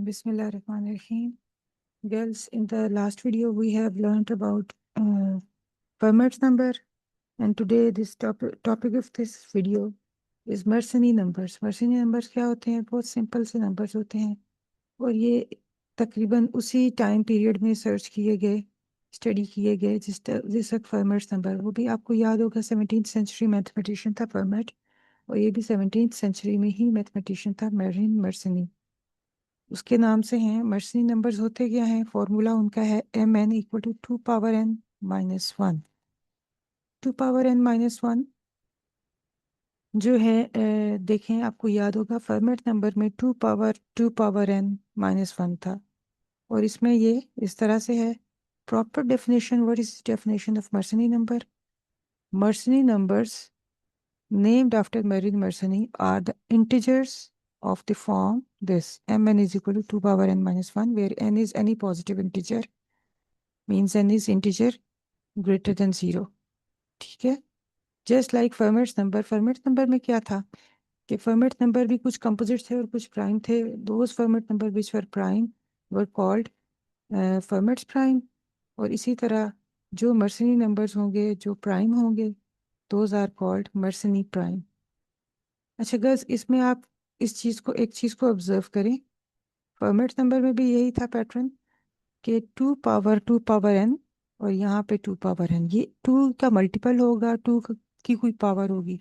Bismillahirrahmanirrahim. Girls, in the last video we have learned about Fermat's number, and today this topic of this video is Mersenne numbers. Mersenne numbers क्या होते हैं? बहुत simple से numbers होते हैं और ये तकरीबन उसी टाइम पीरियड में सर्च किए गए, स्टडी किए गए जिस वक्त फर्मेट्स नंबर, वो भी आपको याद होगा 17th सेंचुरी मैथमेटिशियन था फर्मेट, और ये भी 17th सेंचुरी में ही मैथमेटिशियन था मेरिन मर्सनी। उसके नाम से हैं। मर्सनी नंबर्स होते क्या हैं? फॉर्मूला उनका है mn equal to 2 power n-1। 2 power n-1 जो है देखें, आपको याद होगा फर्मेट नंबर में 2 power n-1 था, और इसमें ये इस तरह से है। Proper definition, what is definition of Mersenne number? Mersenne numbers named after Marin Mersenne are the integers of the form this: mn is equal to 2 power n-1, where n is any positive integer, means n is integer greater than 0। ठीक है, just like formats number. Formats number में क्या था कि formats number भी कुछ composite थे और कुछ प्राइम थे। Those format number which were prime were called formats prime, और इसी तरह जो मर्सनी नंबर्स होंगे जो प्राइम होंगे दोज आर कॉल्ड मर्सनी प्राइम। अच्छा गर्ल्स, इसमें आप इस चीज़ को, एक चीज़ को ऑब्जर्व करें। फॉर्मेट नंबर में भी यही था पैटर्न कि 2 power n और यहाँ पे 2 power n, ये 2 का मल्टीपल होगा, 2 की कोई पावर होगी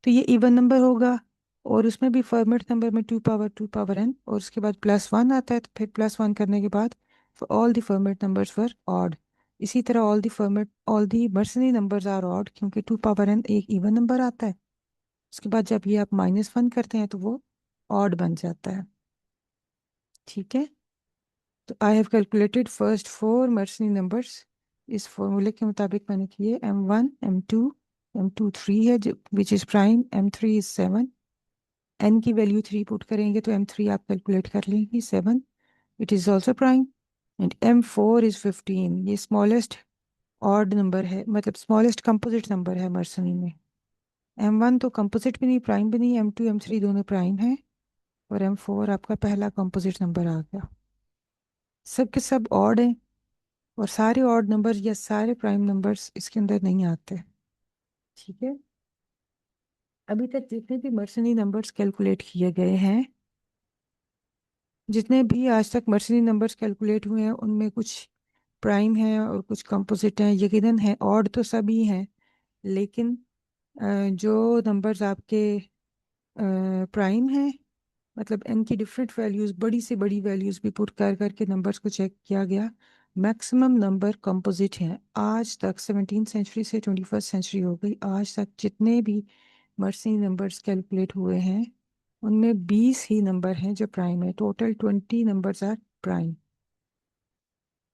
तो ये इवन नंबर होगा। और उसमें भी फॉर्मेट नंबर में 2 power n और उसके बाद +1 आता है, तो फिर +1 करने के बाद all the format numbers were odd. इसी तरह all the Mersenne numbers are odd, क्योंकि 2 power n एक इवन नंबर आता है। उसके बाद जब ये आप -1 करते हैं तो वो ऑड बन जाता है। ठीक है, तो I have calculated first 4 Mersenne numbers. इस फॉर्मूले के मुताबिक मैंने किए। m1 m2 3 है जो which is prime, m3 is 7। n की वैल्यू 3 पुट करेंगे तो m3 आप कैलकुलेट कर लेंगे 7, it is also prime. And m4 is 15, ये स्मॉलेस्ट ऑड नंबर है, मतलब स्मॉलेस्ट कंपोजिट नंबर है मर्सनी में। m1 तो कंपोजिट भी नहीं, प्राइम भी नहीं, m2 m3 दोनों प्राइम है, और m4 आपका पहला कंपोजिट नंबर आ गया। सब के सब ऑड हैं, और सारे ऑड नंबर्स या सारे प्राइम नंबर्स इसके अंदर नहीं आते। ठीक है, अभी तक जितने भी मर्सनी नंबर्स कैलकुलेट किए गए हैं, जितने भी आज तक मर्सनी नंबर्स कैलकुलेट हुए हैं, उनमें कुछ प्राइम है और कुछ कंपोजिट हैं। यकीनन है, ऑड तो सभी हैं, लेकिन जो नंबर्स आपके प्राइम हैं, मतलब n की डिफरेंट वैल्यूज़, बड़ी से बड़ी वैल्यूज़ भी पुट कर करके नंबर्स को चेक किया गया, मैक्सिमम नंबर कंपोजिट हैं। आज तक 17th सेंचुरी से 21st सेंचुरी हो गई, आज तक जितने भी मर्सनी नंबर्स कैलकुलेट हुए हैं उनमें 20 ही नंबर हैं जो प्राइम है। Total 20 numbers are prime.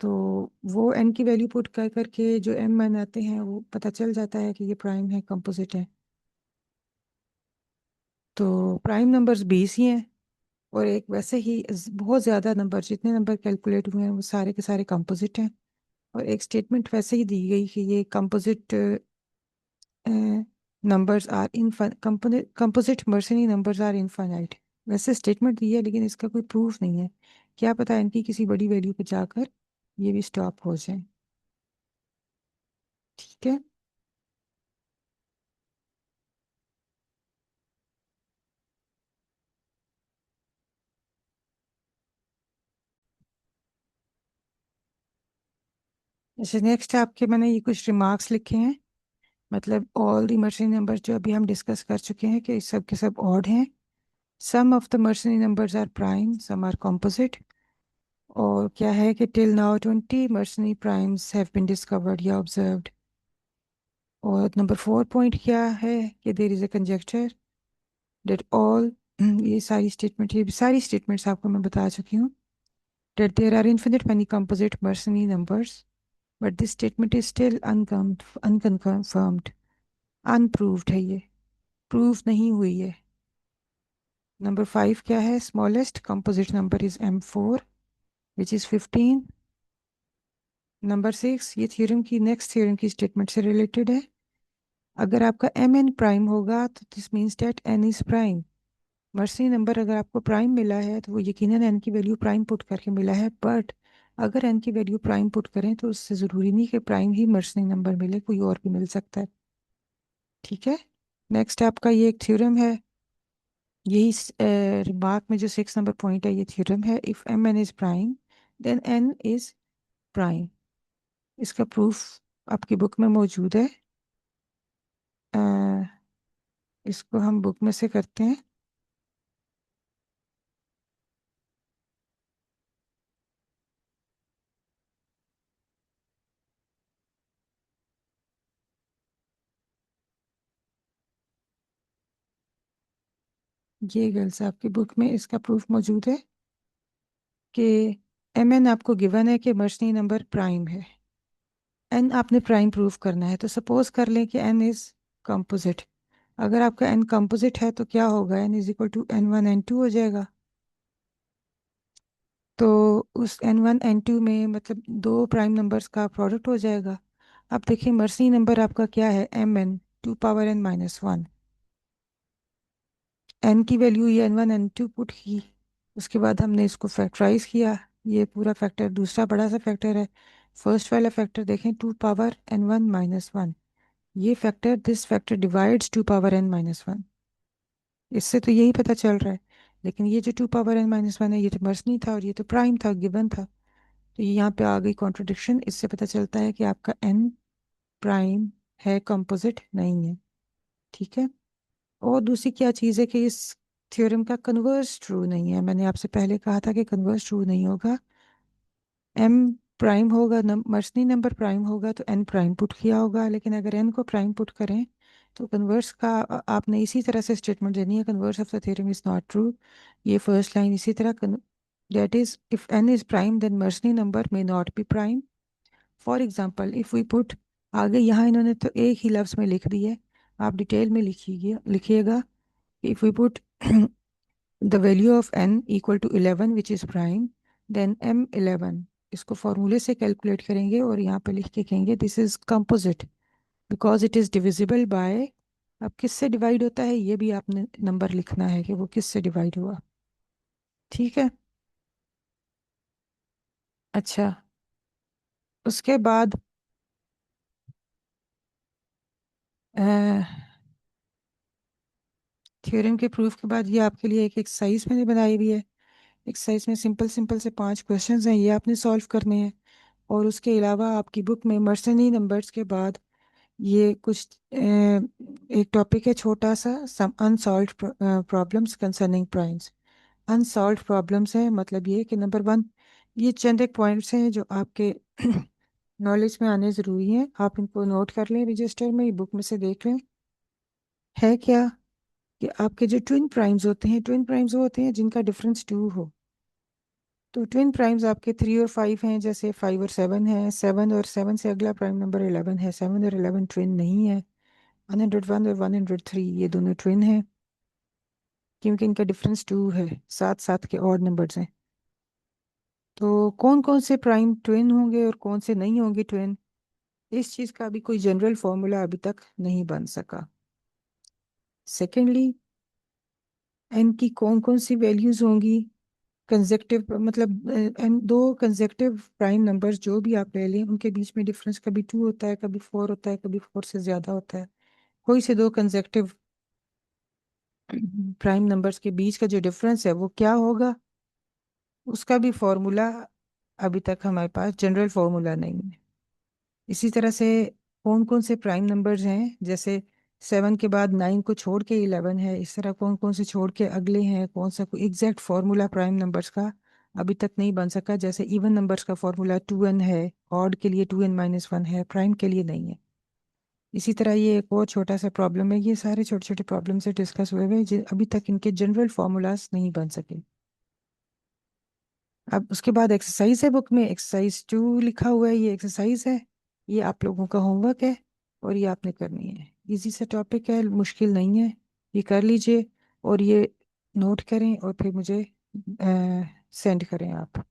तो वो n की वैल्यू पुट कर करके जो m मान आते हैं वो पता चल जाता है कि ये प्राइम है, कंपोजिट है। तो प्राइम नंबर्स 20 ही हैं, और एक वैसे ही बहुत ज़्यादा नंबर, जितने नंबर कैलकुलेट हुए हैं वो सारे के सारे कंपोजिट हैं। और एक स्टेटमेंट वैसे ही दी गई कि ये composite numbers are composite Mersenne numbers are infinite. वैसे स्टेटमेंट दी है, लेकिन इसका कोई प्रूफ नहीं है। क्या पता इनकी किसी बड़ी वैल्यू पे जाकर ये भी स्टॉप हो जाए। ठीक है, जैसे नेक्स्ट आपके मैंने ये कुछ रिमार्क्स लिखे हैं, मतलब ऑल दी मर्सनी नंबर्स जो अभी हम डिस्कस कर चुके हैं कि सब के सब ऑड हैं। Some of the Mersenne numbers are prime, some are composite. और क्या है कि till now 20 Mersenne primes have been discovered या ऑब्जर्व्ड। और नंबर 4 पॉइंट क्या है कि there is a conjecture that all, ये सारी स्टेटमेंट, ये सारी स्टेटमेंट्स आपको मैं बता चुकी हूँ, that there are infinite many composite Mersenne numbers, but this statement is still unconfirmed, unproved है, ये प्रूव नहीं हुई है। नंबर 5 क्या है? Smallest composite number is m4 which is 15। Number 6, ये थ्योरम की नेक्स्ट थ्योरम की स्टेटमेंट से रिलेटेड है। अगर आपका mn प्राइम होगा तो this means that n is prime. Mercy number अगर आपको प्राइम मिला है तो वो यकीनन एन की वैल्यू प्राइम पुट करके मिला है, बट अगर एन की वैल्यू प्राइम पुट करें तो उससे ज़रूरी नहीं कि प्राइम ही मर्सी नंबर मिले, कोई और भी मिल सकता है। ठीक है। नेक्स्ट आपका ये एक थ्योरम है, यही रिमार्क में जो 6 नंबर पॉइंट है ये थ्योरम है, if M N is prime then N is prime. इसका प्रूफ आपकी बुक में मौजूद है। अ, इसको हम बुक में से करते हैं। ये गर्ल्स आपकी बुक में इसका प्रूफ मौजूद है कि एम एन आपको गिवन है कि मर्सनी नंबर प्राइम है। एन आपने प्राइम प्रूफ करना है, तो सपोज कर लें कि एन इज कंपोजिट। अगर आपका एन कंपोजिट है तो क्या होगा, N is equal to N one N two हो जाएगा। तो उस एन वन एन टू में मतलब दो प्राइम नंबर्स का प्रोडक्ट हो जाएगा। अब देखिए मर्सनी नंबर आपका क्या है, M N two power N minus one. N की वैल्यू ये N one N two put की, उसके बाद हमने इसको फैक्टराइज किया। ये पूरा फैक्टर दूसरा बड़ा सा फैक्टर है। फर्स्ट वाला फैक्टर देखें, two power n one minus one. ये factor, this factor divides two power N minus one. इससे तो यही पता चल रहा है। लेकिन ये जो two power N minus one है ये तो मर्ज नहीं था और ये तो प्राइम था, गिवन था। तो ये यहाँ पे आ गई कॉन्ट्रडिक्शन। इससे पता चलता है कि आपका एन प्राइम है, कंपोजिट नहीं है। ठीक है। और दूसरी क्या चीज़ है कि इस थ्योरम का कन्वर्स ट्रू नहीं है। मैंने आपसे पहले कहा था कि कन्वर्स ट्रू नहीं होगा। एम प्राइम होगा, मर्सनी नंबर प्राइम होगा तो एन प्राइम पुट किया होगा, लेकिन अगर एन को प्राइम पुट करें तो कन्वर्स का आपने इसी तरह से स्टेटमेंट देनी है, converse of the theorem is not true. ये फर्स्ट लाइन इसी तरह, that is if n is prime then Mersenne number may not be prime. For example if we put, आगे यहाँ इन्होंने तो एक ही लफ्ज़ में लिख दी है, आप डिटेल में लिखिएगा। If we put the value of n equal to 11 which is prime, then m11, इसको फॉर्मूले से कैलकुलेट करेंगे और यहाँ पे लिख के कहेंगे this is composite because it is divisible by. अब किससे डिवाइड होता है ये भी आपने नंबर लिखना है कि वो किससे डिवाइड हुआ। ठीक है। अच्छा, उसके बाद थ्योरम के प्रूफ के बाद ये आपके लिए एक एक्सरसाइज मैंने बनाई हुई है। एक्सरसाइज में सिंपल सिंपल से 5 क्वेश्चंस हैं, ये आपने सॉल्व करने हैं। और उसके अलावा आपकी बुक में मर्सनी नंबर्स के बाद ये कुछ एक टॉपिक है छोटा सा, some unsolved problems concerning primes. Unsolved problems है मतलब ये कि नंबर वन, ये चंद एक पॉइंट्स हैं जो आपके नॉलेज में आने ज़रूरी हैं, आप इनको नोट कर लें रजिस्टर में, ये बुक में से देख लें। है क्या कि आपके जो ट्विन प्राइम्स होते हैं, ट्विन प्राइम्स वो होते हैं जिनका डिफरेंस टू हो। तो ट्विन प्राइम्स आपके 3 और 5 हैं, जैसे 5 और 7 है, 7 और 7 से अगला प्राइम नंबर 11 है, 7 और 11 ट्विन नहीं है। 101 और 103 ये दोनों ट्विन हैं क्योंकि इनका डिफरेंस टू है, सात सात के और नंबर्स हैं। तो कौन कौन से प्राइम ट्विन होंगे और कौन से नहीं होंगे ट्विन, इस चीज़ का अभी कोई जनरल फॉर्मूला अभी तक नहीं बन सका। सेकेंडली, एन की कौन कौन सी वैल्यूज होंगी कंसेक्टिव, मतलब एन दो कंसेक्टिव प्राइम नंबर्स जो भी आप ले लें उनके बीच में डिफरेंस कभी 2 होता है, कभी 4 होता है, कभी 4 से ज़्यादा होता है। कोई से दो कंसेक्टिव प्राइम नंबर्स के बीच का जो डिफरेंस है वो क्या होगा, उसका भी फॉर्मूला अभी तक हमारे पास जनरल फॉर्मूला नहीं है। इसी तरह से कौन कौन से प्राइम नंबर्स हैं, जैसे 7 के बाद 9 को छोड़ के 11 है, इस तरह कौन कौन से छोड़ के अगले हैं, कौन सा कोई एग्जैक्ट फॉर्मूला प्राइम नंबर्स का अभी तक नहीं बन सका। जैसे इवन नंबर्स का फॉर्मूला 2n है, ऑड के लिए 2n-1 है, प्राइम के लिए नहीं है। इसी तरह ये एक और छोटा सा प्रॉब्लम है, ये सारे छोटे छोटे प्रॉब्लम से डिस्कस हुए हुए अभी तक इनके जनरल फॉर्मूलाज नहीं बन सके। अब उसके बाद एक्सरसाइज है, बुक में एक्सरसाइज 2 लिखा हुआ है, ये एक्सरसाइज है, ये आप लोगों का होमवर्क है और ये आपने करनी है। इजी सा टॉपिक है, मुश्किल नहीं है, ये कर लीजिए और ये नोट करें और फिर मुझे सेंड करें आप।